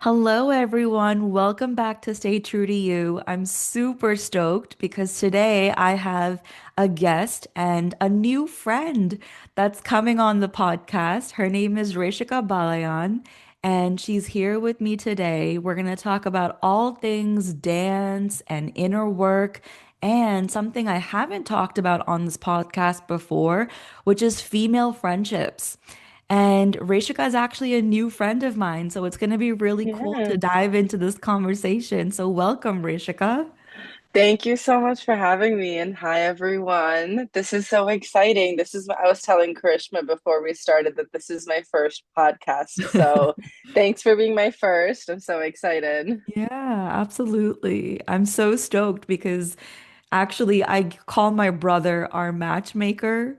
Hello, everyone. Welcome back to Stay True to You. I'm super stoked because today I have a guest and a new friend that's coming on the podcast. Her name is Reshika Balayan, and she's here with me today. We're going to talk about all things dance and inner work. And something I haven't talked about on this podcast before, which is female friendships. And Rishika is actually a new friend of mine, so it's going to be really cool to Yeah. dive into this conversation. So, welcome, Rishika. Thank you so much for having me. And hi, everyone. This is so exciting. This is what I was telling Karishma before we started that this is my first podcast. So thanks for being my first. I'm so excited. Yeah, absolutely. I'm so stoked because actually, I call my brother our matchmaker.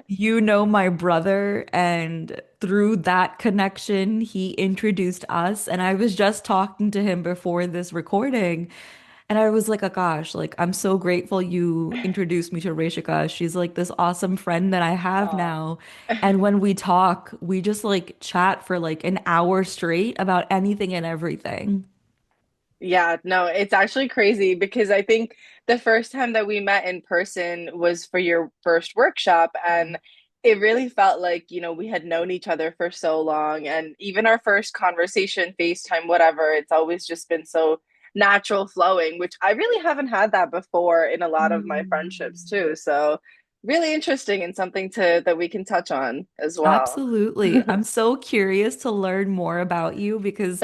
You know my brother, and through that connection, he introduced us. And I was just talking to him before this recording, and I was like, oh gosh, like I'm so grateful you introduced me to Rishika. She's like this awesome friend that I have Oh. now. And when we talk, we just like chat for like an hour straight about anything and everything. Yeah, no, it's actually crazy because I think the first time that we met in person was for your first workshop, and it really felt like, we had known each other for so long. And even our first conversation, FaceTime, whatever, it's always just been so natural flowing, which I really haven't had that before in a lot of my friendships Mm. too. So really interesting and something to that we can touch on as well. Absolutely. I'm so curious to learn more about you because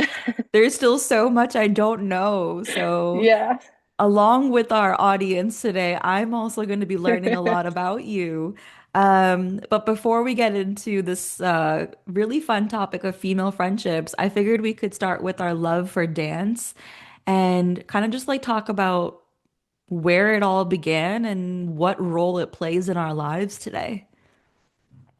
there's still so much I don't know. So, Yeah. along with our audience today, I'm also going to be learning a lot about you. But before we get into this really fun topic of female friendships, I figured we could start with our love for dance and kind of just like talk about where it all began and what role it plays in our lives today.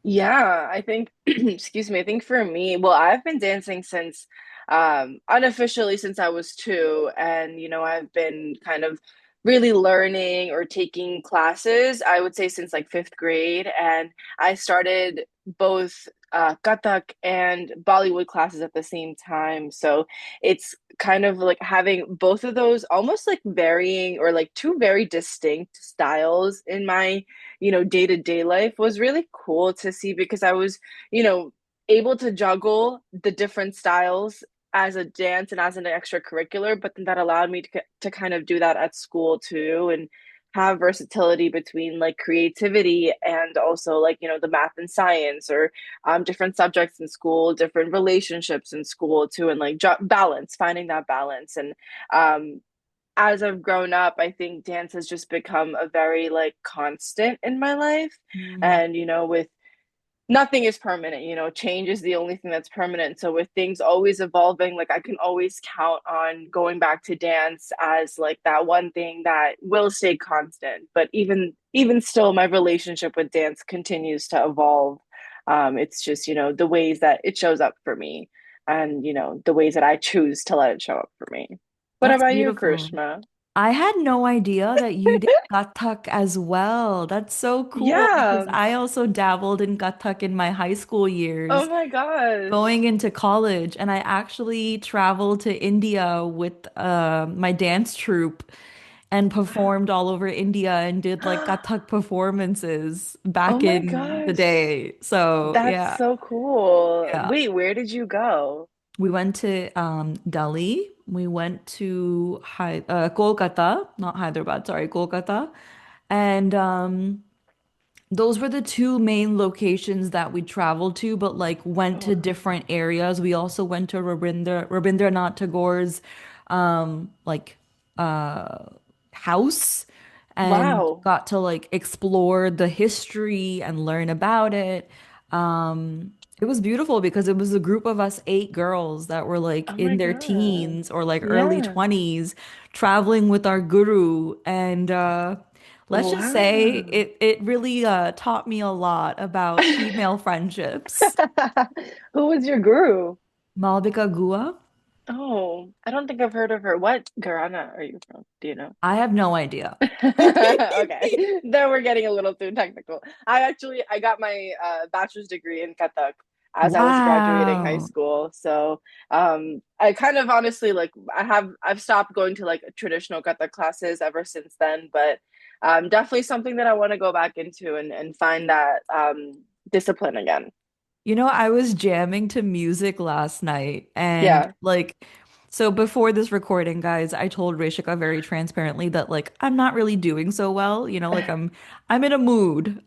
Yeah, I think, excuse me, I think for me, well, I've been dancing since, unofficially since I was two. And, I've been kind of really learning or taking classes, I would say since like fifth grade. And I started both Kathak and Bollywood classes at the same time. So it's kind of like having both of those almost like varying or like two very distinct styles in my day-to-day life was really cool to see because I was, you know, able to juggle the different styles as a dance and as an extracurricular, but then that allowed me to kind of do that at school too and have versatility between like creativity and also like, the math and science or different subjects in school, different relationships in school too, and like balance, finding that balance. And um, as I've grown up, I think dance has just become a very like constant in my life. Mm. And, with nothing is permanent, change is the only thing that's permanent. So with things always evolving, like I can always count on going back to dance as like that one thing that will stay constant. But even still, my relationship with dance continues to evolve. It's just, the ways that it shows up for me and, the ways that I choose to let it show up for me. What That's about you, beautiful. Karishma? I had no idea that you did Kathak as well. That's so cool because Yeah. I also dabbled in Kathak in my high school Oh years, my going gosh. into college, and I actually traveled to India with my dance troupe and performed all over India and did like Wow. Kathak performances Oh back my in the gosh. day. So That's yeah, so cool. yeah. Wait, where did you go? We went to Delhi. We went to Kolkata, not Hyderabad, sorry, Kolkata. And those were the two main locations that we traveled to, but like went to Oh, different areas. We also went to Rabindranath Tagore's like uh house and wow. got to like explore the history and learn about it. It was beautiful because it was a group of us eight girls that were like Oh my in their God. teens or like early Yeah. 20s traveling with our guru and let's just say Wow. it really taught me a lot about female friendships. Who was your guru? Malvika Gua? Oh, I don't think I've heard of her. What Gharana are you from? Do you know? I have no idea. Okay, then we're getting a little too technical. I got my bachelor's degree in Kathak. as I was graduating high Wow. school. So I kind of honestly like I've stopped going to like traditional Kathak classes ever since then, but definitely something that I want to go back into and find that discipline again. You know, I was jamming to music last night and Yeah. like so before this recording, guys, I told Reshika very transparently that like I'm not really doing so well, like I'm in a mood.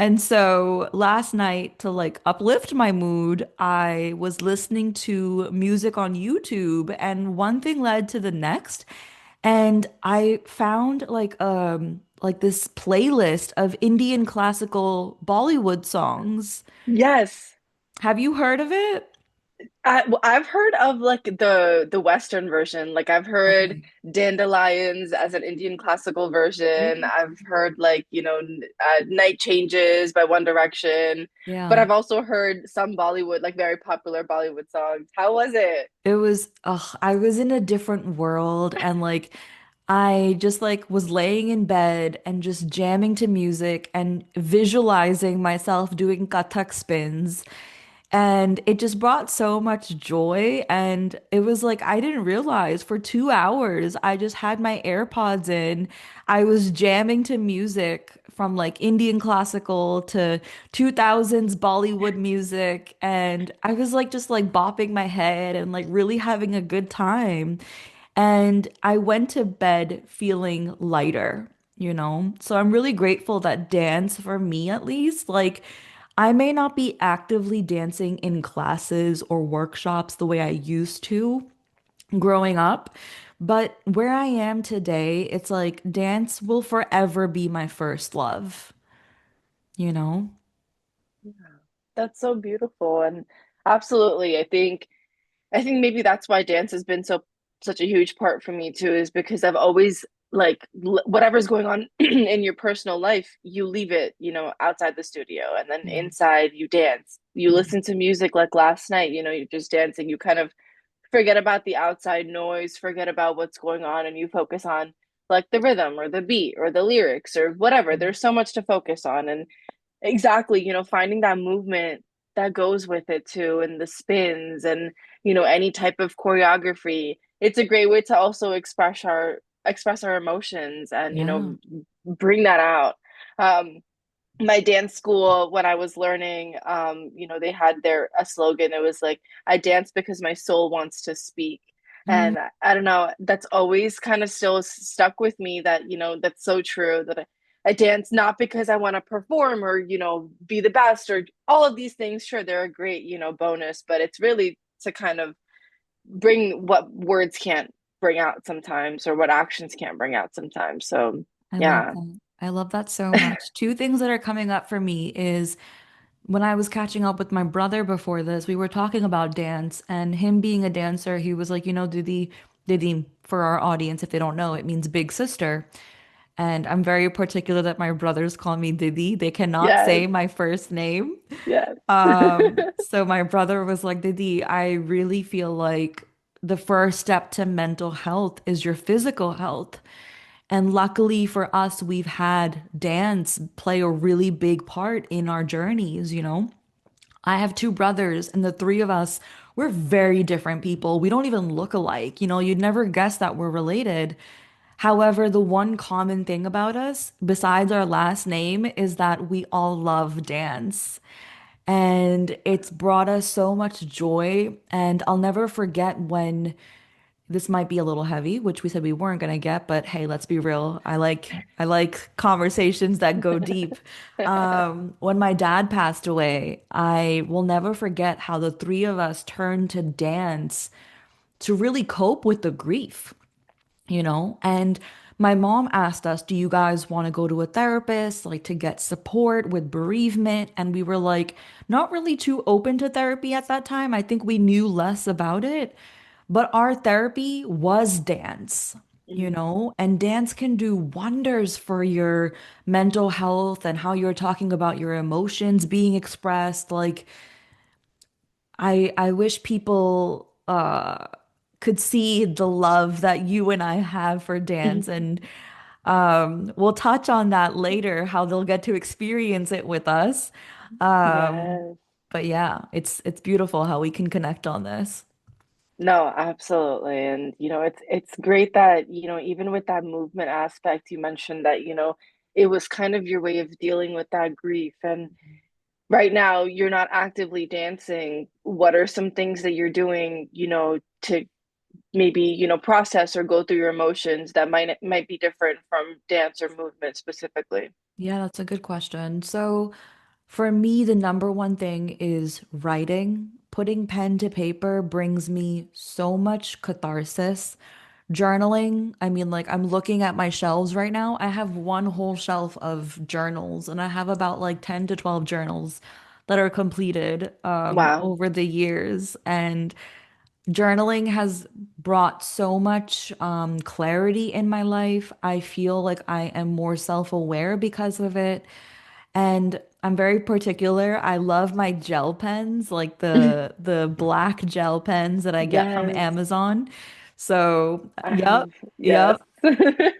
And so last night to like uplift my mood, I was listening to music on YouTube and one thing led to the next. And I found like this playlist of Indian classical Bollywood songs. Yes. Have you heard of it? I've heard of like the Western version. Like I've heard Okay. Dandelions as an Indian classical version. Mm. I've heard like, Night Changes by One Direction. But Yeah. I've also heard some Bollywood, like very popular Bollywood songs. How was it? I was in a different world and like I just like was laying in bed and just jamming to music and visualizing myself doing Kathak spins. And it just brought so much joy. And it was like, I didn't realize for 2 hours, I just had my AirPods in. I was jamming to music from like Indian classical to 2000s Bollywood music. And I was like, just like bopping my head and like really having a good time. And I went to bed feeling lighter. So I'm really grateful that dance, for me at least, like I may not be actively dancing in classes or workshops the way I used to growing up, but where I am today, it's like dance will forever be my first love, you know? Yeah. That's so beautiful. And absolutely, I think maybe that's why dance has been such a huge part for me too, is because I've always like whatever's going on in your personal life, you leave it, outside the studio, and then Yeah. inside you dance. You Yeah. listen to music like last night, you're just dancing. You kind of forget about the outside noise, forget about what's going on, and you focus on like the rhythm or the beat or the lyrics or whatever. There's so much to focus on, and exactly, finding that movement that goes with it too, and the spins and any type of choreography. It's a great way to also express our emotions and Yeah. bring that out. Um, my dance school when I was learning, they had a slogan. It was like, I dance because my soul wants to speak. Mm, And I don't know, that's always kind of still stuck with me that, that's so true that I dance not because I want to perform or, be the best or all of these things. Sure, they're a great, bonus, but it's really to kind of bring what words can't bring out sometimes or what actions can't bring out sometimes. So, I love yeah. that. I love that so much. Two things that are coming up for me is when I was catching up with my brother before this, we were talking about dance and him being a dancer, he was like, Didi, for our audience, if they don't know, it means big sister. And I'm very particular that my brothers call me Didi. They cannot Yes. say my first name. Yes. So my brother was like, Didi, I really feel like the first step to mental health is your physical health. And luckily for us, we've had dance play a really big part in our journeys. I have two brothers, and the three of us, we're very different people. We don't even look alike. You'd never guess that we're related. However, the one common thing about us, besides our last name, is that we all love dance. And it's brought us so much joy. And I'll never forget when this might be a little heavy, which we said we weren't gonna get, but hey, let's be real. I like conversations that go deep. When my dad passed away, I will never forget how the three of us turned to dance to really cope with the grief. And my mom asked us, do you guys want to go to a therapist, like to get support with bereavement? And we were like, not really too open to therapy at that time. I think we knew less about it. But our therapy was dance, Mhm. and dance can do wonders for your mental health and how you're talking about your emotions being expressed. Like, I wish people could see the love that you and I have for dance. And we'll touch on that later, how they'll get to experience it with us. Um, Yes. But yeah, it's beautiful how we can connect on this. No, absolutely. And it's great that, even with that movement aspect, you mentioned that, it was kind of your way of dealing with that grief. And right now, you're not actively dancing. What are some things that you're doing, to maybe, process or go through your emotions that might be different from dance or movement specifically? Yeah, that's a good question. So for me, the number one thing is writing. Putting pen to paper brings me so much catharsis. Journaling, I mean, like I'm looking at my shelves right now. I have one whole shelf of journals, and I have about like 10 to 12 journals that are completed Wow. over the years. And journaling has brought so much clarity in my life. I feel like I am more self-aware because of it. And I'm very particular. I love my gel pens, like the black gel pens that I get from Yes, Amazon. So, I yep, have, yes. yep.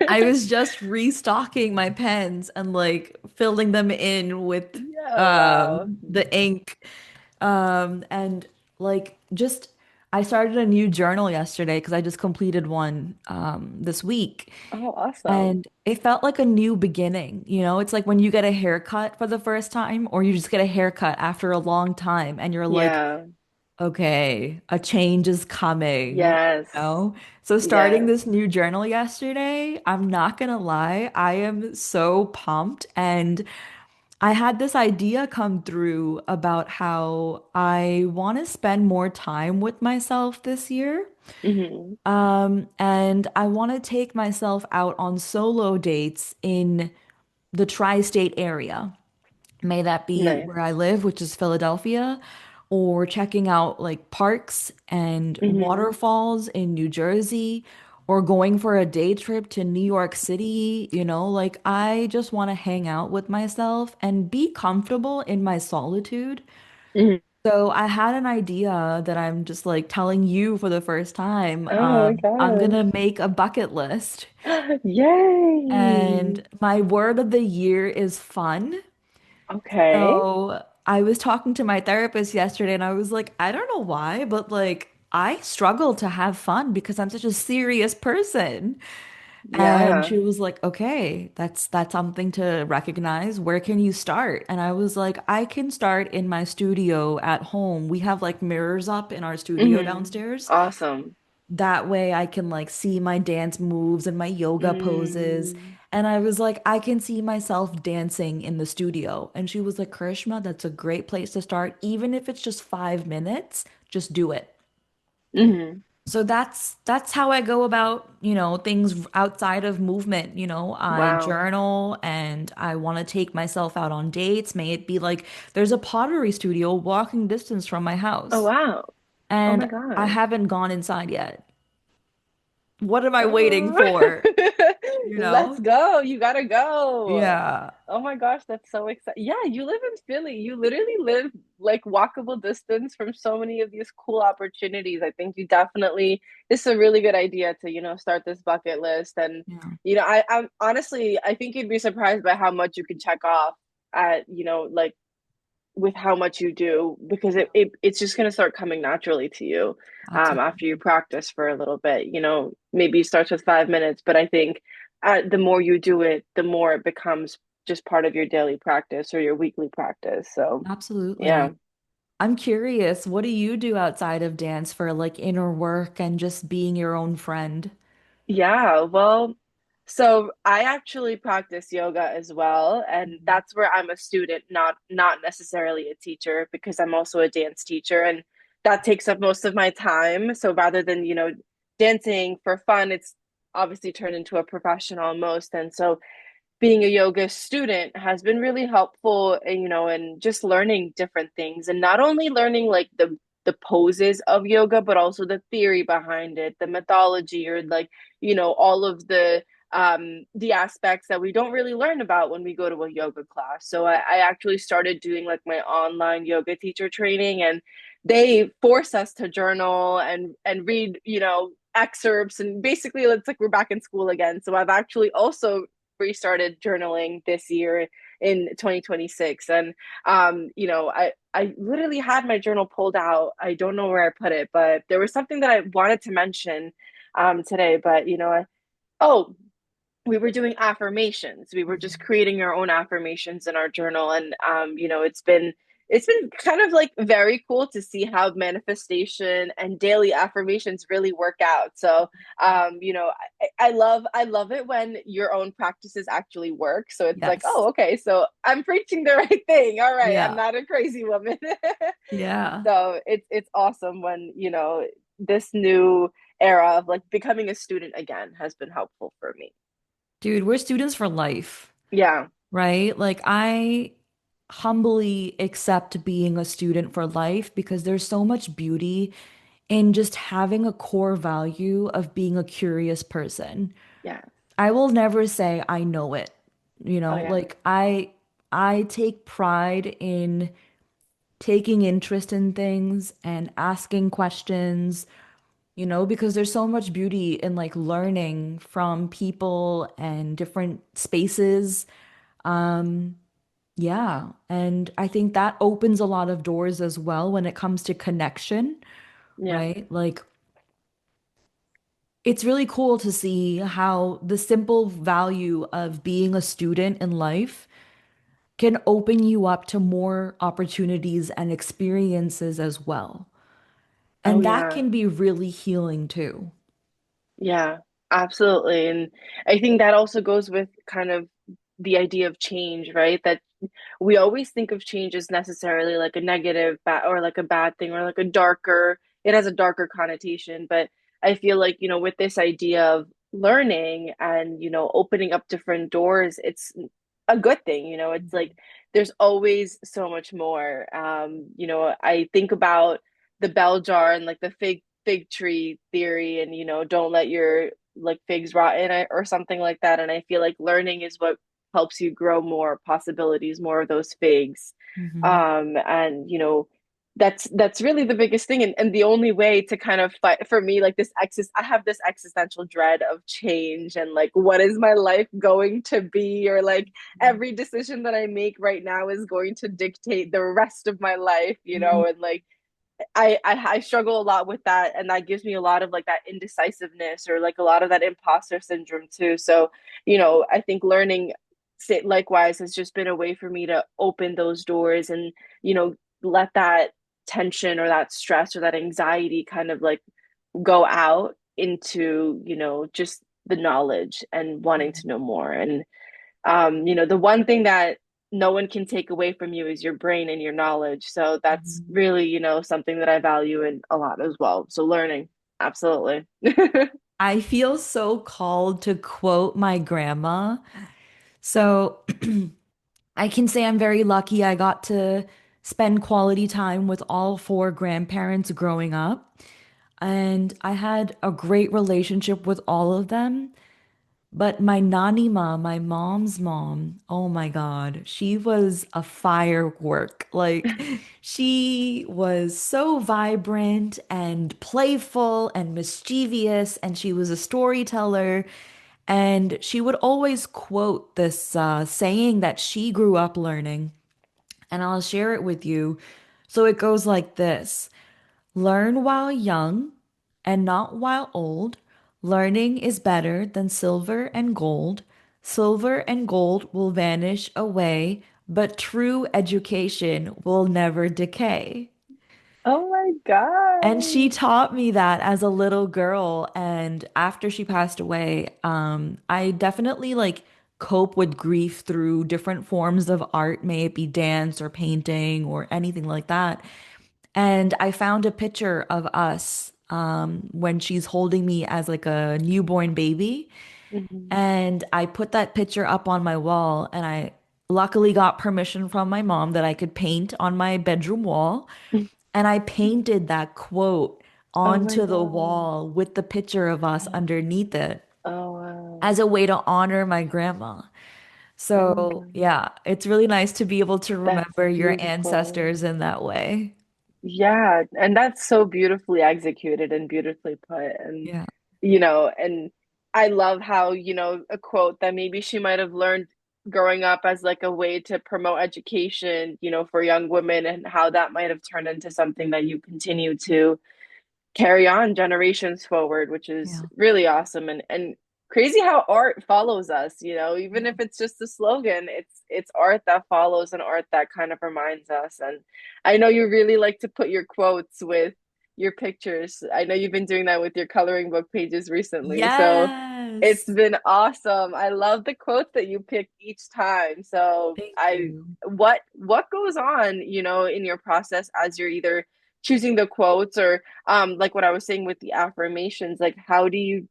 I was just restocking my pens and like filling them in with Yeah, wow. the ink. And like just I started a new journal yesterday because I just completed one this week. Oh, awesome. And it felt like a new beginning. You know, it's like when you get a haircut for the first time, or you just get a haircut after a long time, and you're like, Yeah. okay, a change is coming, Yes. So starting Yes. this new journal yesterday, I'm not gonna lie, I am so pumped. And I had this idea come through about how I want to spend more time with myself this year. Hmm. And I want to take myself out on solo dates in the tri-state area. May that be Nice. where I live, which is Philadelphia, or checking out like parks and Hmm. waterfalls in New Jersey, or going for a day trip to New York City. Like I just want to hang out with myself and be comfortable in my solitude. Hmm. So I had an idea that I'm just like telling you for the first time. Oh my I'm gosh. gonna make a bucket list. Yay. And my word of the year is fun. Okay. So I was talking to my therapist yesterday and I was like, I don't know why, but like I struggle to have fun because I'm such a serious person. And Yeah. she was like, okay, that's something to recognize. Where can you start? And I was like, I can start in my studio at home. We have like mirrors up in our studio Hmm. downstairs. Awesome. That way I can like see my dance moves and my yoga poses. Mm. And I was like, I can see myself dancing in the studio. And she was like, Karishma, that's a great place to start. Even if it's just 5 minutes, just do it. Hmm. So that's how I go about, things outside of movement. I Wow. journal and I want to take myself out on dates. May it be like there's a pottery studio walking distance from my Oh, house, wow. Oh and my I gosh. haven't gone inside yet. What am I waiting Oh. for? You Let's know? go. You gotta go. Yeah, Oh my gosh, that's so exciting. Yeah, you live in Philly. You literally live like walkable distance from so many of these cool opportunities. I think you definitely, this is a really good idea to, start this bucket list. And, yeah, I'm honestly, I think you'd be surprised by how much you can check off at, like with how much you do because it's just going to start coming naturally to you after you absolutely. practice for a little bit. Maybe it starts with 5 minutes, but I think the more you do it, the more it becomes just part of your daily practice or your weekly practice. So, yeah. Absolutely. I'm curious, what do you do outside of dance for like inner work and just being your own friend? Yeah, well, so I actually practice yoga as well, and Mhm. that's where I'm a student, not necessarily a teacher, because I'm also a dance teacher, and that takes up most of my time. So rather than, dancing for fun, it's obviously turned into a profession almost. And so being a yoga student has been really helpful, and just learning different things and not only learning like the poses of yoga, but also the theory behind it, the mythology, or like, all of the aspects that we don't really learn about when we go to a yoga class. So I actually started doing like my online yoga teacher training, and they force us to journal and read, excerpts, and basically it's like we're back in school again. So I've actually also restarted journaling this year in 2026. And I I literally had my journal pulled out. I don't know where I put it, but there was something that I wanted to mention today. But oh, we were doing affirmations. We were just creating our own affirmations in our journal, and it's been kind of like very cool to see how manifestation and daily affirmations really work out. So, I love it when your own practices actually work. So it's like, Yes. oh, okay, so I'm preaching the right thing. All right, I'm Yeah. not a crazy woman. Yeah. So it's awesome when, this new era of like becoming a student again has been helpful for me. Dude, we're students for life, Yeah. right? Like I humbly accept being a student for life because there's so much beauty in just having a core value of being a curious person. Yeah. I will never say I know it. Oh yeah. Like I take pride in taking interest in things and asking questions, because there's so much beauty in like learning from people and different spaces. Um, yeah, and I think that opens a lot of doors as well when it comes to connection, Yeah. right? Like it's really cool to see how the simple value of being a student in life can open you up to more opportunities and experiences as well. Oh And that yeah. can be really healing too. Yeah, absolutely. And I think that also goes with kind of the idea of change, right? That we always think of change as necessarily like a negative bad or like a bad thing or like a darker, it has a darker connotation. But I feel like, with this idea of learning and, opening up different doors, it's a good thing. It's like there's always so much more. I think about the bell jar and like the fig tree theory and, don't let your like figs rot in it or something like that. And I feel like learning is what helps you grow more possibilities, more of those figs. Hmm. And that's really the biggest thing. And the only way to kind of fight for me, like I have this existential dread of change and like what is my life going to be? Or like every decision that I make right now is going to dictate the rest of my life, and like I struggle a lot with that, and that gives me a lot of like that indecisiveness or like a lot of that imposter syndrome too. So, I think learning likewise has just been a way for me to open those doors and, let that tension or that stress or that anxiety kind of like go out into, just the knowledge and wanting to know more. And the one thing that no one can take away from you is your brain and your knowledge. So that's Hmm. really, something that I value in a lot as well. So learning, absolutely. I feel so called to quote my grandma. So I can say I'm very lucky I got to spend quality time with all four grandparents growing up. And I had a great relationship with all of them. But my nanny mom, my mom's mom, oh my God, she was a firework. Like, she was so vibrant and playful and mischievous, and she was a storyteller. And she would always quote this saying that she grew up learning, and I'll share it with you. So it goes like this. Learn while young and not while old. Learning is better than silver and gold. Silver and gold will vanish away, but true education will never decay. Oh my And she God. taught me that as a little girl. And after she passed away, I definitely like cope with grief through different forms of art, may it be dance or painting or anything like that. And I found a picture of us when she's holding me as like a newborn baby. Mhm. And I put that picture up on my wall. And I luckily got permission from my mom that I could paint on my bedroom wall. And I painted that quote Oh my onto the God. wall with the picture of us underneath it Oh wow. as a way to honor my grandma. Oh my So, God. yeah, it's really nice to be able to That's remember your beautiful. ancestors in that way. Yeah, and that's so beautifully executed and beautifully put. And, Yeah. and I love how, a quote that maybe she might have learned growing up as like a way to promote education, for young women and how that might have turned into something that you continue to carry on generations forward, which is Yeah. really awesome and crazy how art follows us, even Yeah. if it's just a slogan, it's art that follows and art that kind of reminds us. And I know you really like to put your quotes with your pictures. I know you've been doing that with your coloring book pages recently. So it's Yes. been awesome. I love the quotes that you pick each time. So Thank I you. what goes on, in your process as you're either choosing the quotes or like what I was saying with the affirmations, like how do you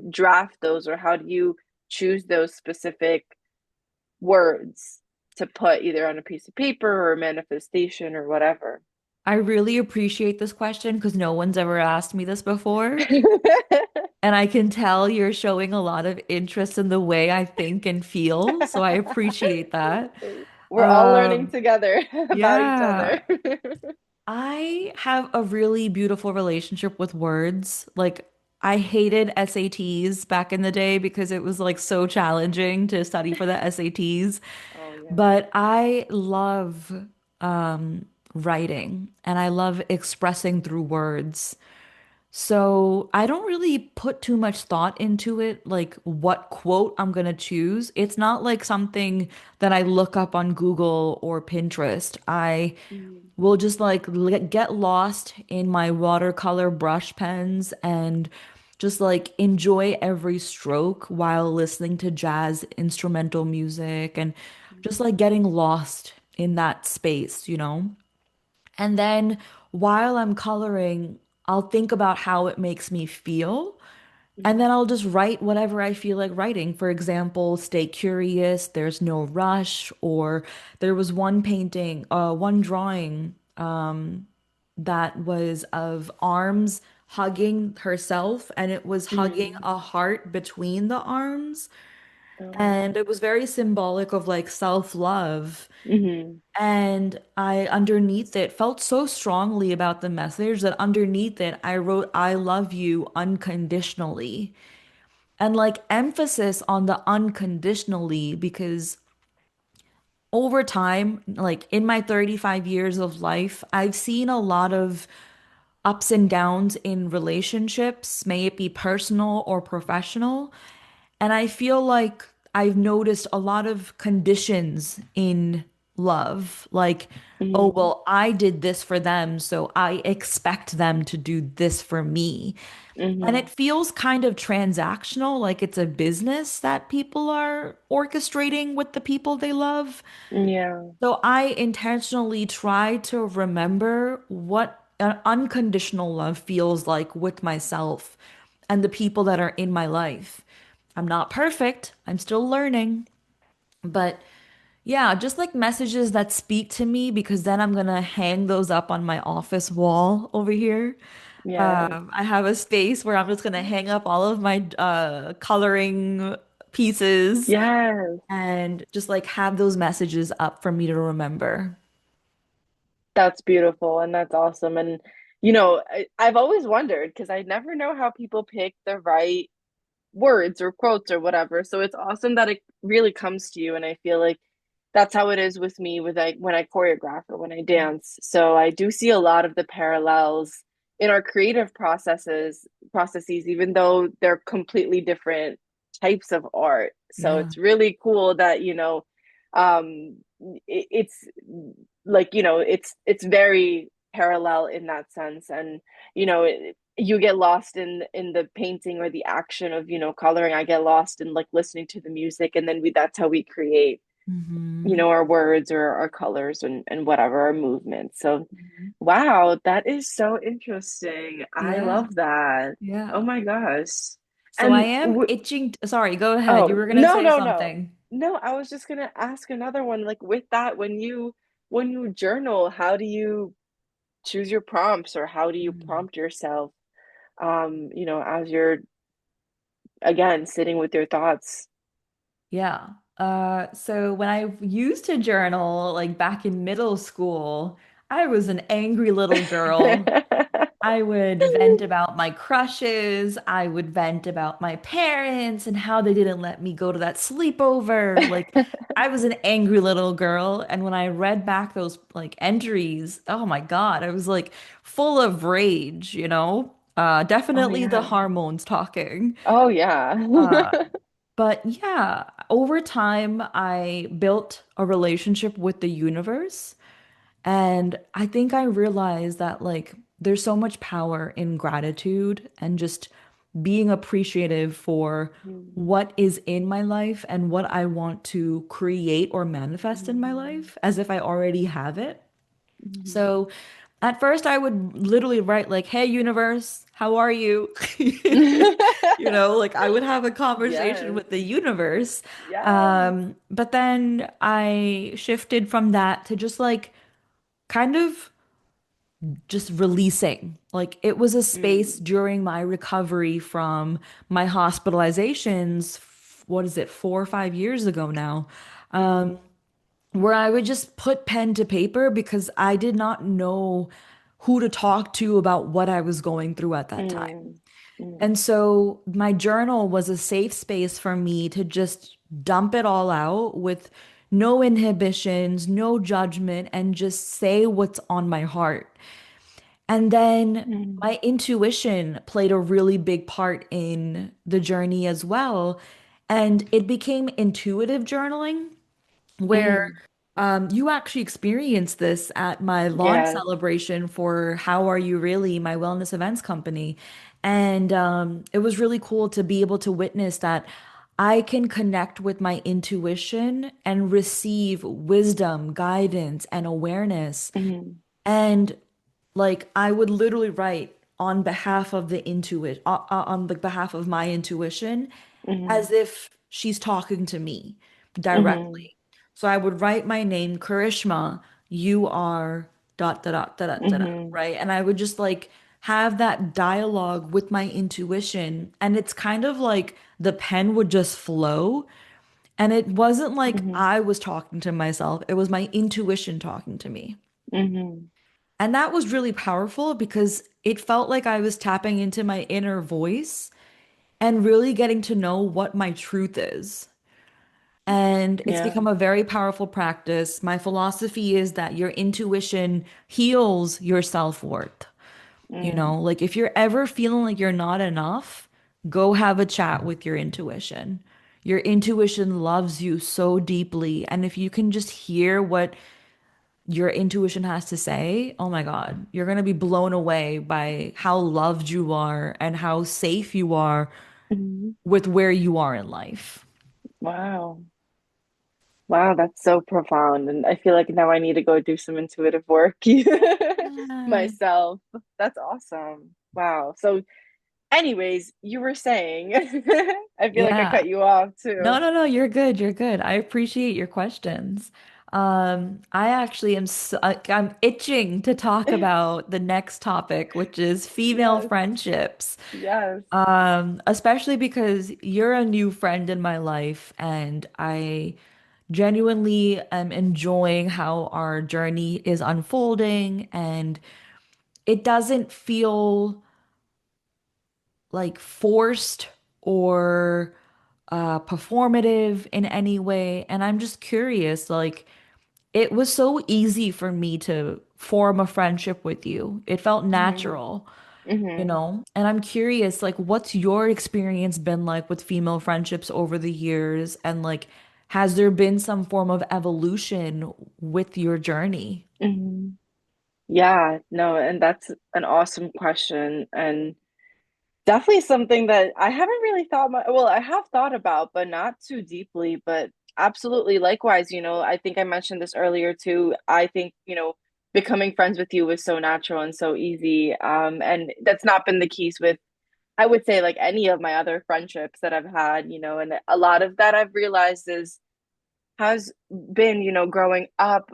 draft those, or how do you choose those specific words to put either on a piece of paper or a manifestation or whatever? I really appreciate this question because no one's ever asked me this before. And I can tell you're showing a lot of interest in the way I think and feel. So I appreciate that. We're all learning Um, together about each other. yeah. I have a really beautiful relationship with words. Like, I hated SATs back in the day because it was like so challenging to study for the SATs. Oh yeah. But I love writing and I love expressing through words. So I don't really put too much thought into it, like what quote I'm gonna choose. It's not like something that I look up on Google or Pinterest. I Mm, will just like get lost in my watercolor brush pens and just like enjoy every stroke while listening to jazz instrumental music and just like getting lost in that space, you know? And then while I'm coloring, I'll think about how it makes me feel. And then mm, I'll just write whatever I feel like writing. For example, stay curious, there's no rush. Or there was one painting, one drawing that was of arms hugging herself, and it was hugging mm, a heart between the arms. oh, And it was very symbolic of like self-love. mhm, And I, underneath it, felt so strongly about the message that underneath it, I wrote, I love you unconditionally. And like emphasis on the unconditionally, because over time, like in my 35 years of life, I've seen a lot of ups and downs in relationships, may it be personal or professional. And I feel like I've noticed a lot of conditions in love, like, oh, mhm, well, I did this for them, so I expect them to do this for me. And it mhm, feels kind of transactional, like it's a business that people are orchestrating with the people they love. yeah, So I intentionally try to remember what an unconditional love feels like with myself and the people that are in my life. I'm not perfect, I'm still learning, but yeah, just like messages that speak to me because then I'm gonna hang those up on my office wall over here. yeah. I have a space where I'm just gonna hang up all of my coloring pieces Yes. and just like have those messages up for me to remember. That's beautiful and that's awesome. And I've always wondered because I never know how people pick the right words or quotes or whatever. So it's awesome that it really comes to you. And I feel like that's how it is with me with when I choreograph or when I dance. So I do see a lot of the parallels in our creative processes, even though they're completely different types of art. So Yeah. it's really cool that, it's like, it's very parallel in that sense. And, you get lost in the painting or the action of coloring. I get lost in like listening to the music, and then that's how we create Hmm. our words or our colors and whatever our movements. So wow, that is so interesting. I Yeah. love that. Oh Yeah. my gosh. So I And am itching. Sorry, go ahead. You oh, were gonna no, say no, no. something. No, I was just gonna ask another one. Like with that, when you journal, how do you choose your prompts, or how do you Mm. prompt yourself as you're again sitting with your thoughts? Yeah. So when I used to journal, like back in middle school, I was an angry little girl. I would vent about my crushes. I would vent about my parents and how they didn't let me go to that sleepover. Like, I was an angry little girl. And when I read back those like entries, oh my God, I was like full of rage, you know? Oh Definitely the yeah. hormones talking. Oh yeah. Uh, but yeah, over time, I built a relationship with the universe. And I think I realized that like there's so much power in gratitude and just being appreciative for Mm, what is in my life and what I want to create or manifest in my mm, life as if I already have it. mm. So at first I would literally write like, "Hey universe, how are you?" You know, like I would have a conversation Yes. with the universe. Yes. But then I shifted from that to just like kind of just releasing. Like it was a space Mm, during my recovery from my hospitalizations, what is it, 4 or 5 years ago now, mm, where I would just put pen to paper because I did not know who to talk to about what I was going through at that time. mm, mm, And so my journal was a safe space for me to just dump it all out with no inhibitions, no judgment, and just say what's on my heart. And then mm, my intuition played a really big part in the journey as well. And it became intuitive journaling, where mm. you actually experienced this at my launch Yes. celebration for How Are You Really, my wellness events company. And it was really cool to be able to witness that I can connect with my intuition and receive wisdom, guidance, and awareness. Mm, And like I would literally write on behalf of the intuition, on the behalf of my intuition, mm, as if she's talking to me mm, directly. So I would write my name, Karishma, you are dot dot dot dot dot, dot, mm, right? And I would just like have that dialogue with my intuition. And it's kind of like the pen would just flow. And it wasn't like mm, I was talking to myself, it was my intuition talking to me. mm, And that was really powerful because it felt like I was tapping into my inner voice and really getting to know what my truth is. And it's yeah. become a very powerful practice. My philosophy is that your intuition heals your self-worth. You Mm, know, like if you're ever feeling like you're not enough, go have a chat with your intuition. Your intuition loves you so deeply. And if you can just hear what your intuition has to say, oh my God, you're going to be blown away by how loved you are and how safe you are mm. with where you are in life. Wow. Wow, that's so profound. And I feel like now I need to go do some intuitive work Yeah. myself. That's awesome. Wow. So, anyways, you were saying, I feel like I Yeah. cut you off No, too. no, no, you're good. You're good. I appreciate your questions. I actually am I'm itching to talk about the next topic, which is female Yes, friendships. yes. Especially because you're a new friend in my life, and I genuinely am enjoying how our journey is unfolding, and it doesn't feel like forced or performative in any way. And I'm just curious, like, it was so easy for me to form a friendship with you. It felt Hmm. natural, you Hmm. know? And I'm curious, like, what's your experience been like with female friendships over the years? And, like, has there been some form of evolution with your journey? Hmm. Yeah, no, and that's an awesome question. And definitely something that I haven't really thought well, I have thought about, but not too deeply, but absolutely likewise, I think I mentioned this earlier too. I think, becoming friends with you was so natural and so easy. And that's not been the case with, I would say, like any of my other friendships that I've had, and a lot of that I've realized has been, growing up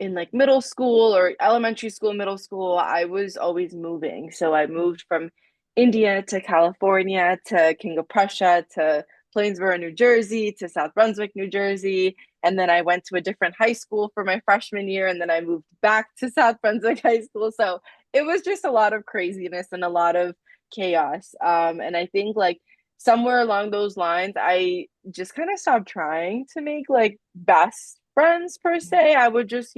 in like middle school or elementary school, middle school, I was always moving. So I moved from India to California to King of Prussia to Plainsboro, New Jersey to South Brunswick, New Jersey. And then I went to a different high school for my freshman year. And then I moved back to South Brunswick High School. So it was just a lot of craziness and a lot of chaos. And I think like somewhere along those lines, I just kind of stopped trying to make like best friends per se. I would just,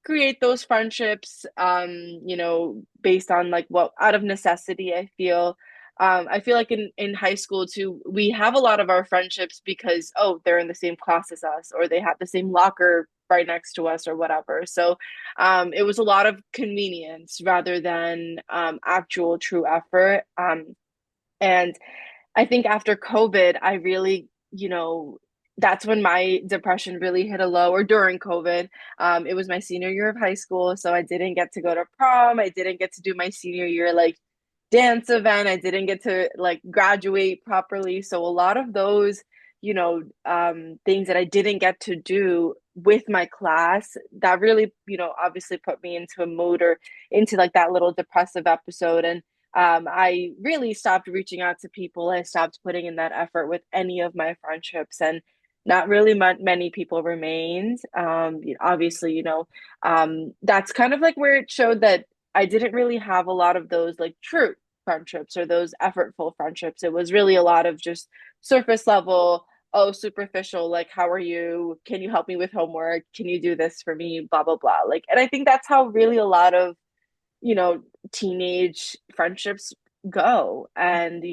create those friendships, based on like what out of necessity, I feel like in high school too, we have a lot of our friendships because, oh, they're in the same class as us, or they have the same locker right next to us, or whatever. So it was a lot of convenience rather than actual true effort. And I think after COVID, I really, that's when my depression really hit a low, or during COVID. It was my senior year of high school, so I didn't get to go to prom. I didn't get to do my senior year like dance event. I didn't get to like graduate properly. So a lot of those, things that I didn't get to do with my class, that really, obviously put me into a mood, or into like that little depressive episode. And I really stopped reaching out to people. I stopped putting in that effort with any of my friendships, and not really many people remained. Obviously, that's kind of like where it showed that I didn't really have a lot of those like true friendships, or those effortful friendships. It was really a lot of just surface level, oh, superficial, like, how are you? Can you help me with homework? Can you do this for me? Blah, blah, blah. Like, and I think that's how really a lot of, you know, teenage friendships go. And,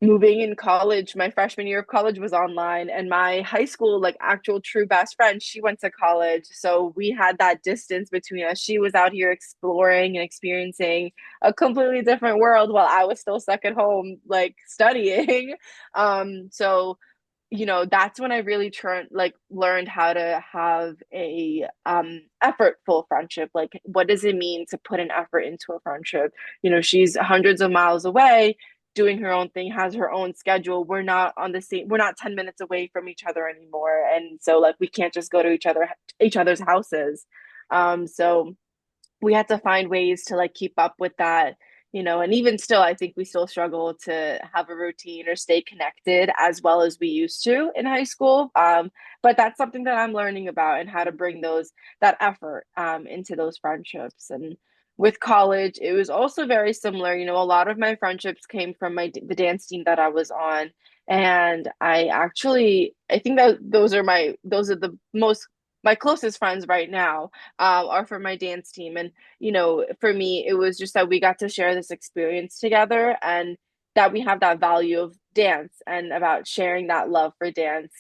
moving in college, my freshman year of college was online, and my high school, like, actual true best friend, she went to college. So we had that distance between us. She was out here exploring and experiencing a completely different world, while I was still stuck at home, like, studying. So that's when I really learned how to have a effortful friendship. Like, what does it mean to put an effort into a friendship? She's hundreds of miles away doing her own thing, has her own schedule. We're not 10 minutes away from each other anymore. And so like we can't just go to each other's houses. So we had to find ways to like keep up with that, and even still, I think we still struggle to have a routine or stay connected as well as we used to in high school. But that's something that I'm learning about, and how to bring that effort into those friendships. And with college, it was also very similar. A lot of my friendships came from the dance team that I was on. And I think that those are the most my closest friends right now, are from my dance team. And, for me, it was just that we got to share this experience together, and that we have that value of dance, and about sharing that love for dance,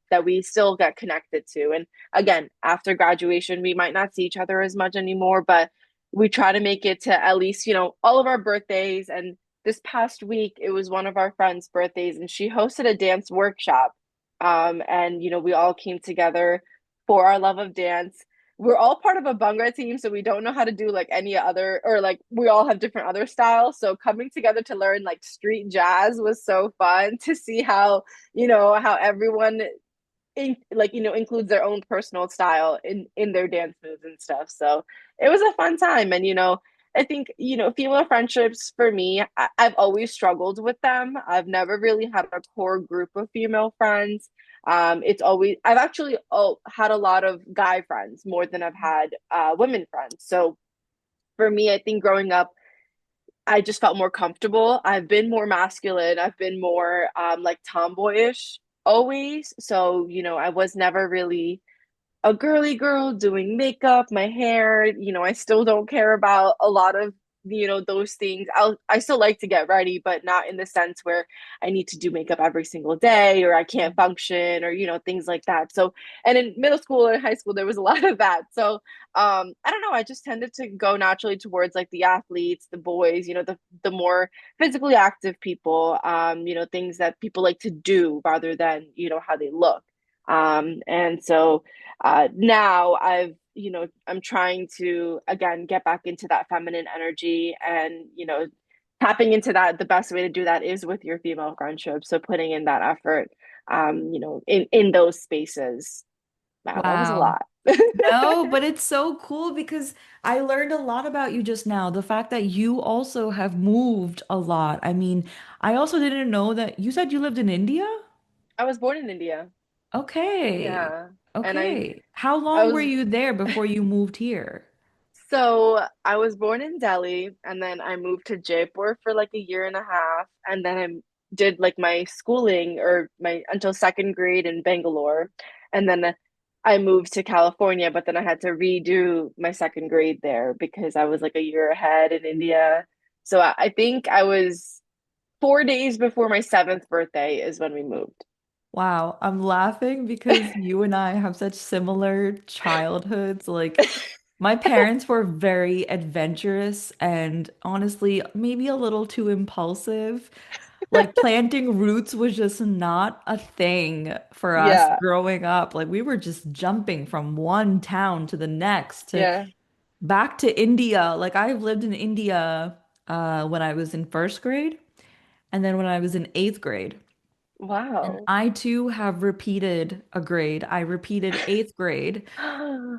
that we still get connected to. And again, after graduation, we might not see each other as much anymore, but we try to make it to at least, all of our birthdays. And this past week, it was one of our friends' birthdays, and she hosted a dance workshop. And, we all came together for our love of dance. We're all part of a Bhangra team, so we don't know how to do like any other, or like we all have different other styles. So coming together to learn like street jazz was so fun to see how everyone includes their own personal style in their dance moves and stuff. So it was a fun time. And I think female friendships for me, I've always struggled with them. I've never really had a core group of female friends. It's always I've actually had a lot of guy friends more than I've had women friends. So for me, I think growing up, I just felt more comfortable. I've been more masculine. I've been more like tomboyish always. So, I was never really a girly girl doing makeup, my hair. I still don't care about a lot of, those things. I still like to get ready, but not in the sense where I need to do makeup every single day, or I can't function, or, things like that. So, and in middle school and high school, there was a lot of that. So, I don't know. I just tended to go naturally towards like the athletes, the boys, the more physically active people, things that people like to do rather than, how they look. And so, now I'm trying to again get back into that feminine energy, and tapping into that. The best way to do that is with your female friendship, so putting in that effort, in those spaces. Wow, that was a Wow. lot. No, but it's so cool because I learned a lot about you just now. The fact that you also have moved a lot. I mean, I also didn't know that you said you lived in India? I was born in India. Okay. Yeah. And I Okay. How I long were was you there before you moved here? So I was born in Delhi and then I moved to Jaipur for like a year and a half. And then I did like my schooling or my until second grade in Bangalore. And then I moved to California, but then I had to redo my second grade there because I was like a year ahead in India. So I think I was 4 days before my seventh birthday is when we moved. Wow, I'm laughing because you and I have such similar childhoods. Like, my parents were very adventurous and honestly, maybe a little too impulsive. Like, planting roots was just not a thing for us Yeah, growing up. Like, we were just jumping from one town to the next to yeah. back to India. Like, I've lived in India when I was in first grade and then when I was in eighth grade. And Wow. I too have repeated a grade. I repeated eighth grade.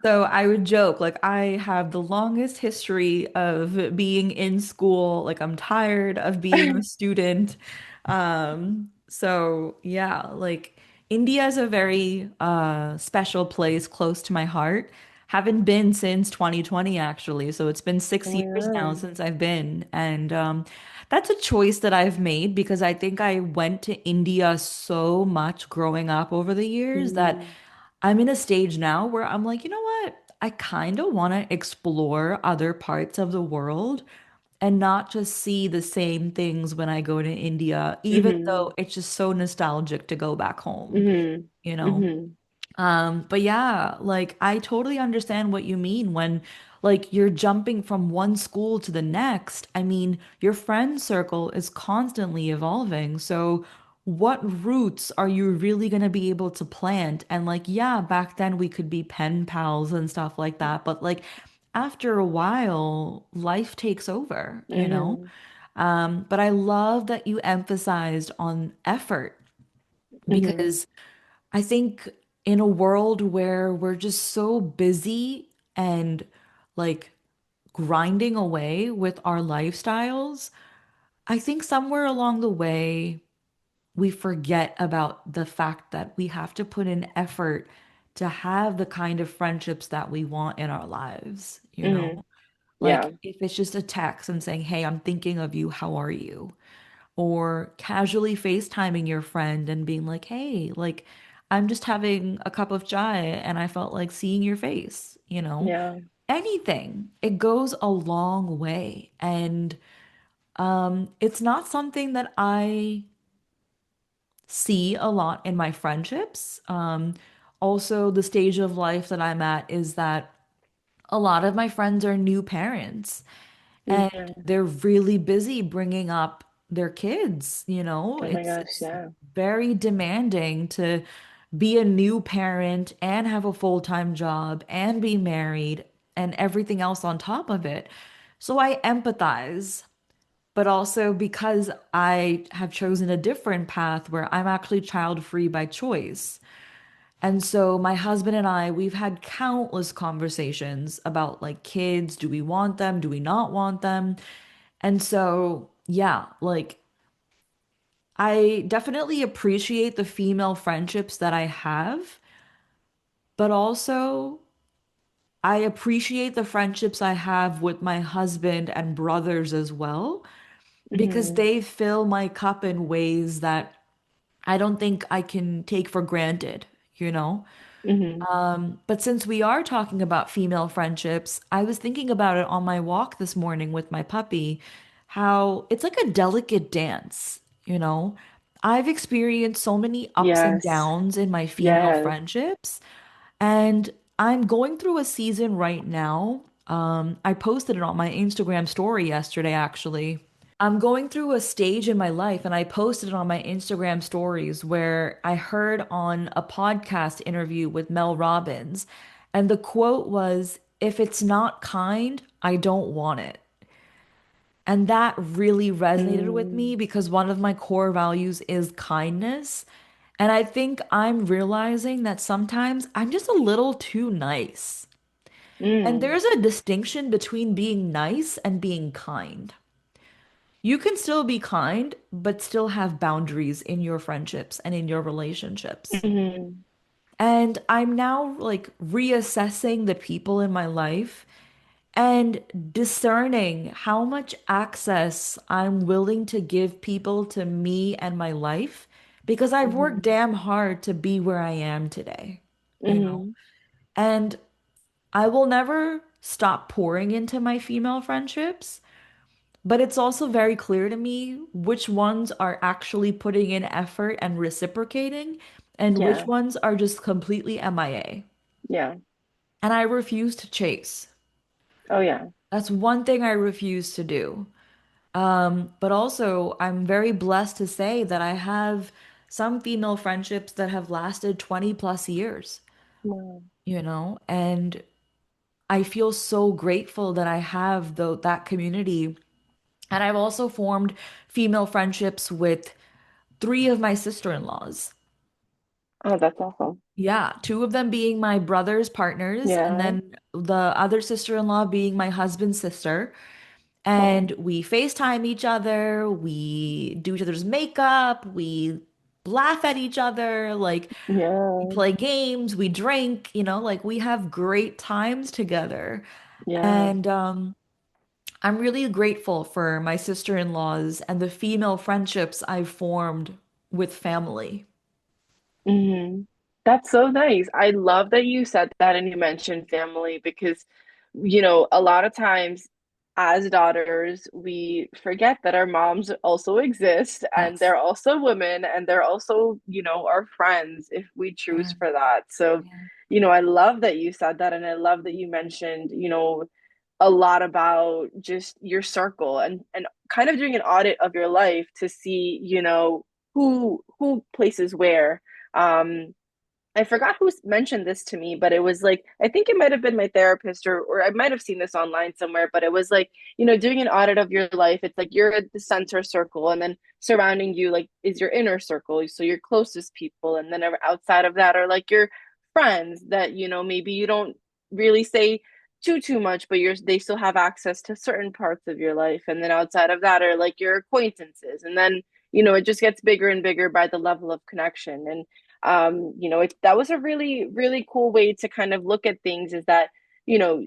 So I would joke, like, I have the longest history of being in school. Like, I'm tired of being a student. So yeah, like, India is a very special place close to my heart. Haven't been since 2020 actually. So it's been Oh 6 years my now God. since I've been. And that's a choice that I've made because I think I went to India so much growing up over the years that Mm, I'm in a stage now where I'm like, you know what? I kind of want to explore other parts of the world and not just see the same things when I go to India, even though hmm it's just so nostalgic to go back home, hmm you know? hmm But yeah, like I totally understand what you mean when like you're jumping from one school to the next. I mean, your friend circle is constantly evolving. So what roots are you really going to be able to plant? And like, yeah, back then we could be pen pals and stuff like that, but like after a while, life takes over, you know? hmm But I love that you emphasized on effort hmm because I think in a world where we're just so busy and like grinding away with our lifestyles, I think somewhere along the way we forget about the fact that we have to put in effort to have the kind of friendships that we want in our lives, you know? hmm Like Yeah, if it's just a text and saying, "Hey, I'm thinking of you. How are you?" Or casually FaceTiming your friend and being like, hey, like, I'm just having a cup of chai and I felt like seeing your face, you know? yeah. Anything. It goes a long way. And it's not something that I see a lot in my friendships. Also, the stage of life that I'm at is that a lot of my friends are new parents and Yeah. they're really busy bringing up their kids, you know? Oh my It's gosh, it's yeah. very demanding to be a new parent and have a full-time job and be married and everything else on top of it. So I empathize, but also because I have chosen a different path where I'm actually child-free by choice. And so my husband and I, we've had countless conversations about like kids. Do we want them? Do we not want them? And so, yeah, like I definitely appreciate the female friendships that I have, but also I appreciate the friendships I have with my husband and brothers as well, because hmm they fill my cup in ways that I don't think I can take for granted, you know? hmm But since we are talking about female friendships, I was thinking about it on my walk this morning with my puppy, how it's like a delicate dance, you know? I've experienced so many ups and Yes. downs in my female Yes. friendships, and I'm going through a season right now. I posted it on my Instagram story yesterday, actually. I'm going through a stage in my life, and I posted it on my Instagram stories where I heard on a podcast interview with Mel Robbins, and the quote was, "If it's not kind, I don't want it." And that really resonated with me Mm, because one of my core values is kindness. And I think I'm realizing that sometimes I'm just a little too nice. And mm, there's a distinction between being nice and being kind. You can still be kind, but still have boundaries in your friendships and in your relationships. hmm And I'm now like reassessing the people in my life. and discerning how much access I'm willing to give people to me and my life because I've worked Hmm. damn hard to be where I am today, you know? Hmm. And I will never stop pouring into my female friendships, but it's also very clear to me which ones are actually putting in effort and reciprocating and which Yeah. ones are just completely MIA. Yeah. And I refuse to chase. Oh yeah. That's one thing I refuse to do. But also, I'm very blessed to say that I have some female friendships that have lasted 20 plus years, Wow. and I feel so grateful that I have that community. And I've also formed female friendships with three of my sister-in-laws. Oh, that's awesome. Yeah, two of them being my brother's partners, and Yeah. then the other sister-in-law being my husband's sister. And Oh, we FaceTime each other, we do each other's makeup, we laugh at each other, like we yeah. play games, we drink, like we have great times together. Yeah. And I'm really grateful for my sister-in-laws and the female friendships I've formed with family. Hmm. That's so nice. I love that you said that and you mentioned family because, a lot of times as daughters, we forget that our moms also exist and Yes. they're also women and they're also, our friends if we choose Yeah. for that. So, Yeah. I love that you said that and I love that you mentioned, a lot about just your circle and kind of doing an audit of your life to see, who places where. um I forgot who mentioned this to me, but it was like, I think it might have been my therapist or I might have seen this online somewhere, but it was like, doing an audit of your life. It's like you're at the center circle and then surrounding you like is your inner circle. So your closest people. And then outside of that are like your friends that, maybe you don't really say too much, but they still have access to certain parts of your life. And then outside of that are like your acquaintances. And then, it just gets bigger and bigger by the level of connection. And that was a really really cool way to kind of look at things, is that you know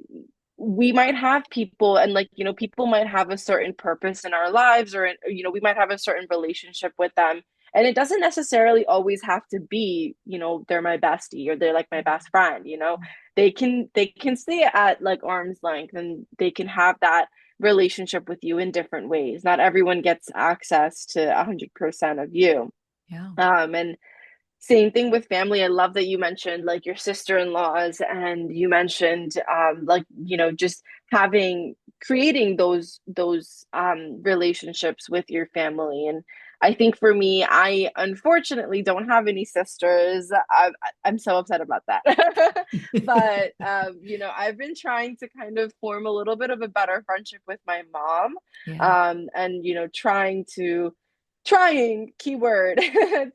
we might have people and like people might have a certain purpose in our lives, or we might have a certain relationship with them, and it doesn't necessarily always have to be they're my bestie or they're like my best friend. They can stay at like arm's length and they can have that relationship with you in different ways. Not everyone gets access to 100% of you. Yeah. And same thing with family. I love that you mentioned like your sister-in-laws and you mentioned like just creating those relationships with your family. And I think for me, I unfortunately don't have any sisters. I'm so upset about that. But I've been trying to kind of form a little bit of a better friendship with my mom. Yeah. And trying keyword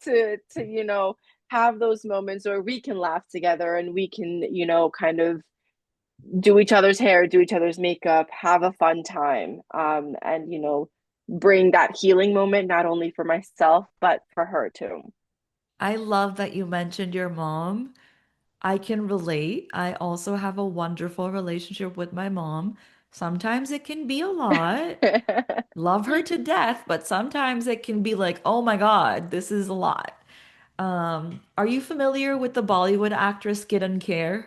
to have those moments where we can laugh together and we can kind of do each other's hair, do each other's makeup, have a fun time, and bring that healing moment not only for myself but for her too. I love that you mentioned your mom. I can relate. I also have a wonderful relationship with my mom. Sometimes it can be a lot. Love her to death, but sometimes it can be like, oh my God, this is a lot. Are you familiar with the Bollywood actress Kiran Kher?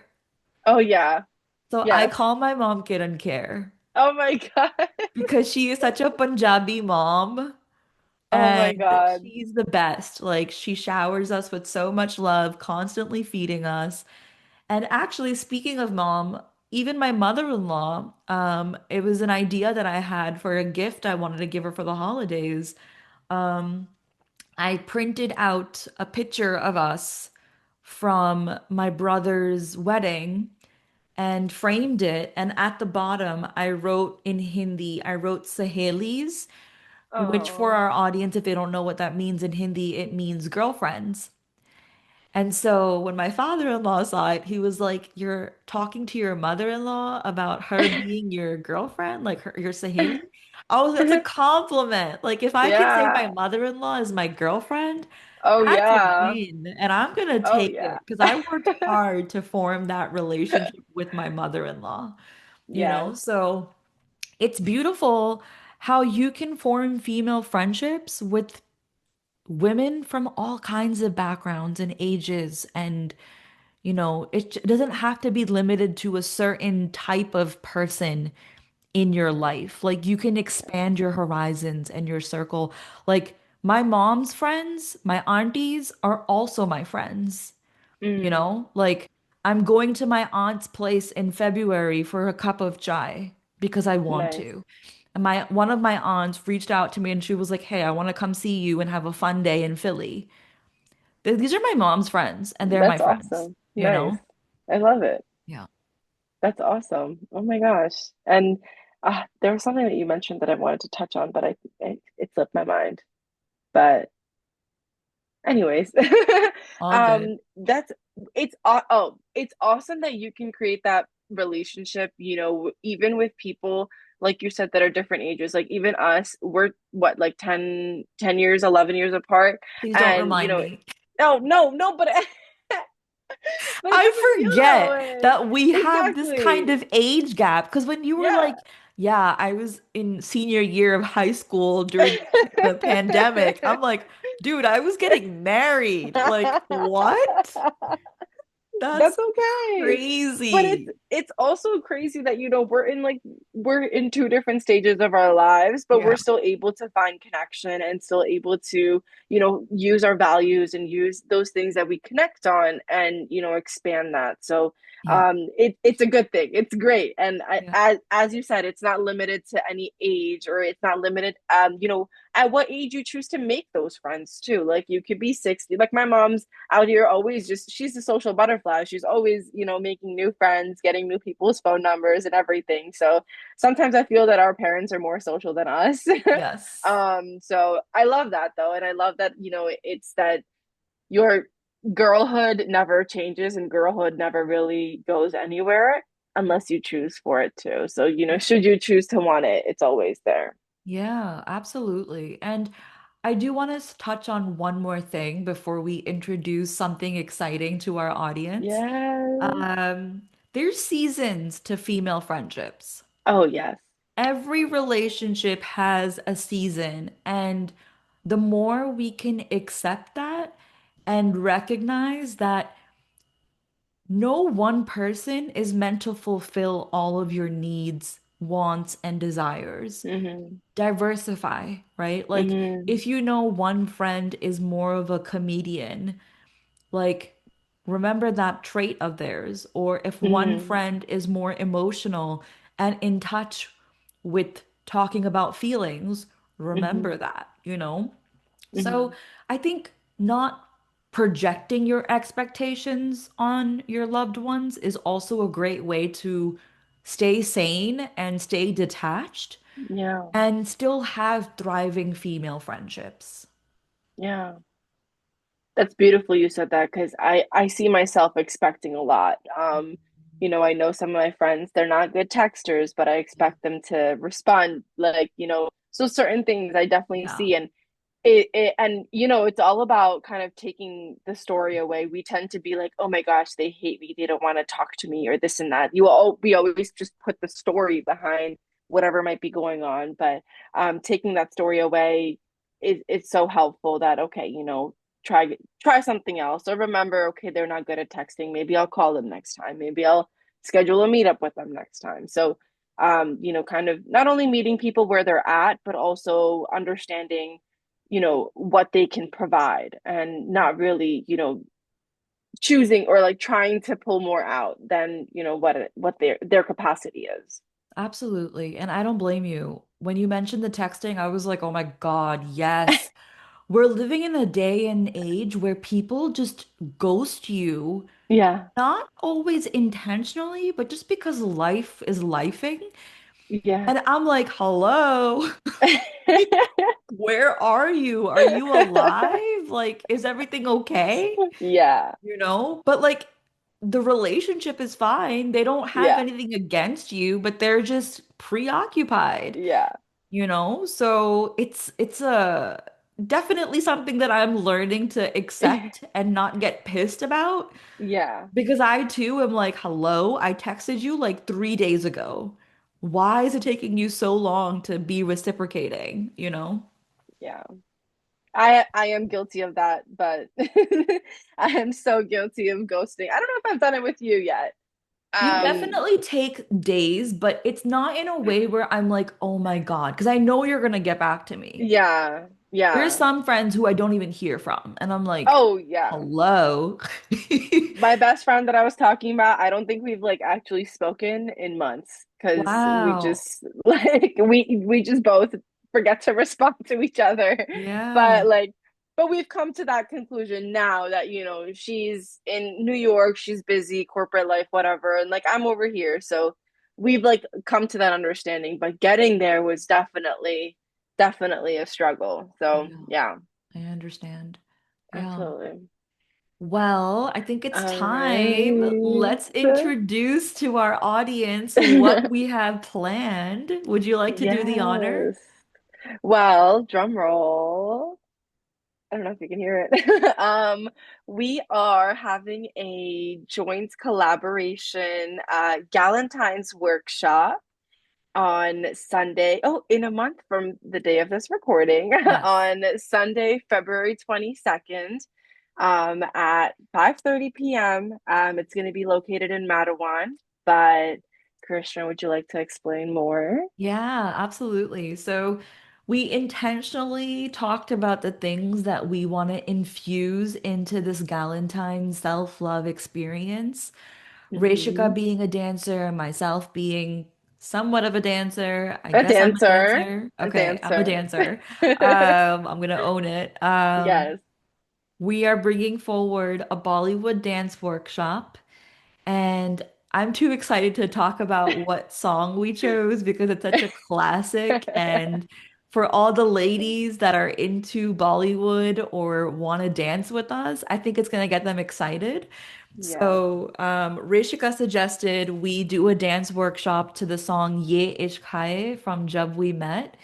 Oh yeah. So I Yes. call my mom Kiran Kher Oh my God. because she is such a Punjabi mom Oh my and God. she's the best. Like she showers us with so much love, constantly feeding us. And actually, speaking of mom, even my mother-in-law, it was an idea that I had for a gift I wanted to give her for the holidays. Um, I printed out a picture of us from my brother's wedding and framed it. And at the bottom, I wrote in Hindi, I wrote Sahelis, which for Oh. our audience, if they don't know what that means in Hindi, it means girlfriends. And so when my father-in-law saw it, he was like, "You're talking to your mother-in-law about her being your girlfriend, like your Saheli?" Oh, that's a compliment. Like if I can say my Yeah. mother-in-law is my girlfriend, Oh that's a yeah. win. And I'm gonna Oh take yeah. it because I worked hard to form that relationship with my mother-in-law. Yes. So it's beautiful how you can form female friendships with women from all kinds of backgrounds and ages. And, it doesn't have to be limited to a certain type of person in your life. Like you can expand your horizons and your circle. Like my mom's friends, my aunties are also my friends. Mm, Like I'm going to my aunt's place in February for a cup of chai because I want nice. to. And my one of my aunts reached out to me and she was like, "Hey, I want to come see you and have a fun day in Philly." These are my mom's friends and they're my That's friends, awesome. you Nice. know? I love it. Yeah. That's awesome. Oh my gosh. And there was something that you mentioned that I wanted to touch on, but it slipped my mind. But anyways, All good. that's it's awesome that you can create that relationship, even with people like you said that are different ages. Like even us, we're what, like 10 years, 11 years apart. Please don't And remind me. no, no, no, but but it doesn't I feel that forget way. that we have this kind Exactly. of age gap because when you were Yeah. like, yeah, I was in senior year of high school during the pandemic. I'm like, dude, I was getting married. Like, what? That's That's okay. But it's crazy. it's also crazy that we're in two different stages of our lives, but we're Yeah. still able to find connection and still able to, use our values and use those things that we connect on and, expand that. So Yeah. it's a good thing. It's great. And Yeah. as you said, it's not limited to any age or it's not limited at what age you choose to make those friends too. Like you could be 60, like my mom's out here always just she's a social butterfly. She's always, making new friends, getting new people's phone numbers and everything. So sometimes I feel that our parents are more social than us. Yes. So I love that though. And I love that, it's that your girlhood never changes and girlhood never really goes anywhere unless you choose for it to. So, Yeah. should you choose to want it, it's always there. Yeah, absolutely. And I do want to touch on one more thing before we introduce something exciting to our audience. Yes. There's seasons to female friendships. Oh, yes. Every relationship has a season, and the more we can accept that and recognize that no one person is meant to fulfill all of your needs, wants, and desires. Mm-hmm. Diversify, right? Like, Mm-hmm. if you know one friend is more of a comedian, like, remember that trait of theirs. Or if one Mm-hmm. friend is more emotional and in touch with talking about feelings, Mm-hmm. remember that? So Mm-hmm. I think not projecting your expectations on your loved ones is also a great way to stay sane and stay detached Yeah. and still have thriving female friendships. Yeah. That's beautiful you said that because I see myself expecting a lot. I know some of my friends, they're not good texters, but I Yeah. expect them to respond like, so certain things I definitely Yeah. see and it's all about kind of taking the story away. We tend to be like, oh my gosh, they hate me, they don't want to talk to me or this and that. We always just put the story behind whatever might be going on, but taking that story away is so helpful that okay, try something else or remember, okay, they're not good at texting, maybe I'll call them next time, maybe I'll schedule a meetup with them next time. So kind of not only meeting people where they're at but also understanding what they can provide and not really choosing or like trying to pull more out than what their capacity is. Absolutely. And I don't blame you. When you mentioned the texting, I was like, oh my God, yes. We're living in a day and age where people just ghost you, Yeah. not always intentionally, but just because life is lifing. Yeah. And I'm like, hello, like, where are you? Are you alive? Like, is everything okay? Yeah. But like, the relationship is fine. They don't have Yeah. anything against you, but they're just preoccupied. Yeah. So it's a definitely something that I'm learning to accept and not get pissed about Yeah, because I too am like, hello, I texted you like 3 days ago. Why is it taking you so long to be reciprocating, you know? yeah. I am guilty of that, but I am so guilty of ghosting. I don't know if I've done it with you yet. You Um, definitely take days, but it's not in a way where I'm like, oh my God, because I know you're gonna get back to me. yeah, There's yeah. some friends who I don't even hear from, and I'm like, Oh, yeah. hello. My best friend that I was talking about, I don't think we've like actually spoken in months because we Wow. just like we just both forget to respond to each other. Yeah. But like but we've come to that conclusion now that she's in New York, she's busy, corporate life, whatever, and like I'm over here. So we've like come to that understanding, but getting there was definitely a struggle. So, Yeah, yeah, I understand. Yeah. absolutely. Well, I think it's All time. right. Let's introduce to our audience what we have planned. Would you like to do the honor? Yes. Well, drum roll. I don't know if you can hear it. We are having a joint collaboration Galentine's workshop on Sunday. Oh, in a month from the day of this recording, Yes. on Sunday, February 22nd, at 5:30 p.m. It's going to be located in Matawan, but Christian, would you like to explain more? Yeah, absolutely. So we intentionally talked about the things that we want to infuse into this Galentine self-love experience. Reshika Hmm. being a dancer, myself being somewhat of a dancer. I A guess I'm a dancer. dancer. A Okay, I'm a dancer. dancer. I'm gonna own it. Yes. We are bringing forward a Bollywood dance workshop. And I'm too excited to talk about what song we chose because it's such a classic. And for all the ladies that are into Bollywood or want to dance with us, I think it's going to get them excited. Yes. So, Rishika suggested we do a dance workshop to the song Ye Ishq Hai from Jab We Met.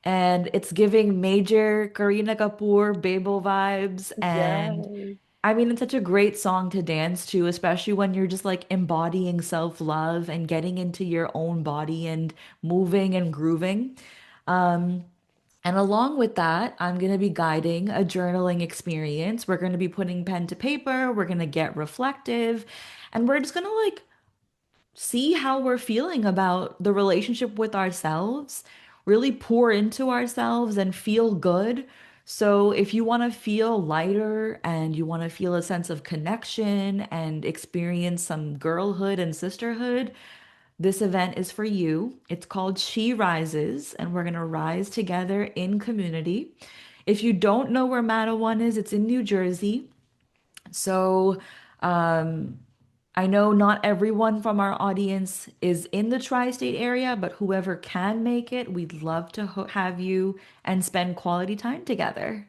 And it's giving major Kareena Kapoor, Babel vibes. And Yes. I mean, it's such a great song to dance to, especially when you're just like embodying self-love and getting into your own body and moving and grooving. Um, and along with that, I'm going to be guiding a journaling experience. We're going to be putting pen to paper, we're going to get reflective, and we're just going to like see how we're feeling about the relationship with ourselves, really pour into ourselves and feel good. So, if you want to feel lighter and you want to feel a sense of connection and experience some girlhood and sisterhood, this event is for you. It's called She Rises, and we're going to rise together in community. If you don't know where Matawan is, it's in New Jersey. So, um, I know not everyone from our audience is in the tri-state area, but whoever can make it, we'd love to have you and spend quality time together.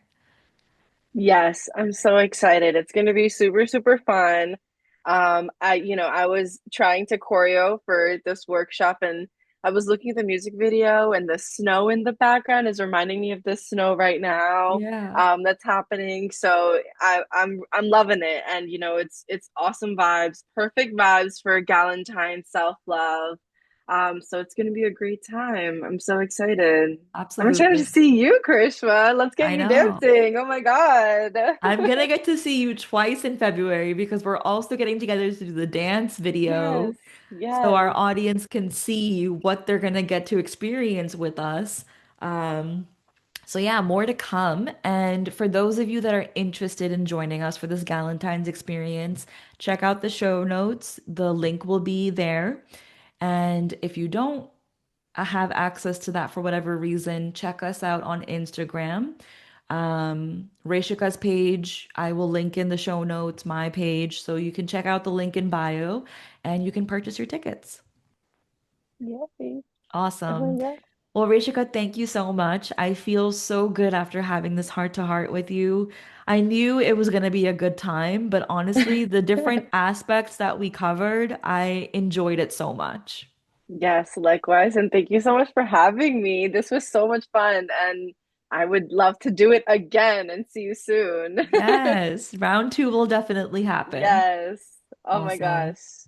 Yes, I'm so excited. It's going to be super, super fun. I was trying to choreo for this workshop and I was looking at the music video and the snow in the background is reminding me of the snow right now, Yeah, that's happening. So I'm loving it. And it's awesome vibes, perfect vibes for Galentine self-love. So it's going to be a great time. I'm so excited. I'm excited to absolutely. see you, Krishma. Let's get I you know. dancing. Oh my God. I'm gonna get to see you twice in February because we're also getting together to do the dance video Yes, so our yes. audience can see what they're gonna get to experience with us. Um, So yeah, more to come. And for those of you that are interested in joining us for this Galentine's experience, check out the show notes. The link will be there. And if you don't have access to that for whatever reason, check us out on Instagram. Reshika's page, I will link in the show notes, my page, so you can check out the link in bio and you can purchase your tickets. Yay. Oh my Awesome. God. Well, Rishika, thank you so much. I feel so good after having this heart to heart with you. I knew it was going to be a good time, but honestly, the different aspects that we covered, I enjoyed it so much. Yes, likewise. And thank you so much for having me. This was so much fun. And I would love to do it again and see you soon. Yes, round two will definitely happen. Yes. Oh my Awesome. gosh.